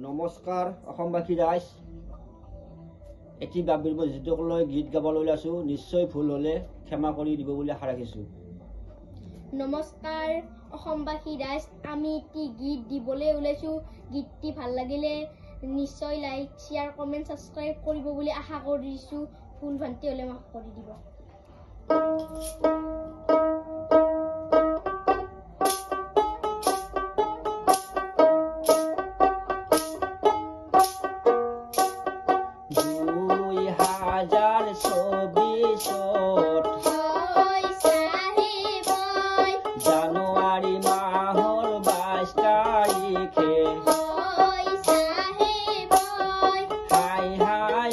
নমস্কাৰ অসমবাসী ৰাইজ, এটি বাবিৰ মছজিদলৈ গীত গাবলৈ ওলাইছোঁ। নিশ্চয় ভুল হ'লে ক্ষমা কৰি দিব বুলি আশা ৰাখিছোঁ। নমস্কাৰ অসমবাসী ৰাইজ, আমি এটি গীত দিবলৈ ওলাইছোঁ। গীতটি ভাল লাগিলে নিশ্চয় লাইক, শ্বেয়াৰ, কমেণ্ট, ছাবস্ক্ৰাইব কৰিব বুলি আশা কৰিছোঁ। ভুল ভ্ৰান্তি হ'লে মাফ কৰি দিব। জানুৱাৰী মাহৰ 22 তাৰিখে হাই হাই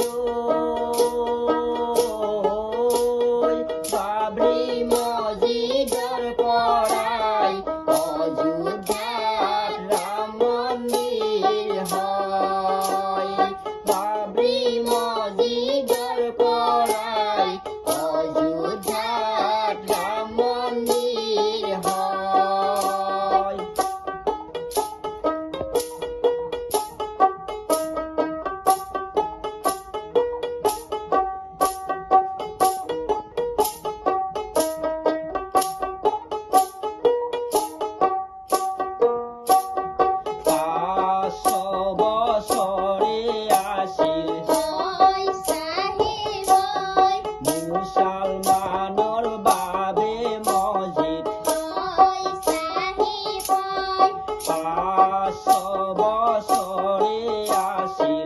বাবৰি মছজিদৰ পৰাই অযোধ্যাত ৰাম মন্দিৰ হয়। বাবৰি মছজিদৰ পৰাই অযোধ্যাত ৰাম মন্দিৰ হয়। মুছলমানৰ বাবে মছজিদ 500 বছৰে আছিল।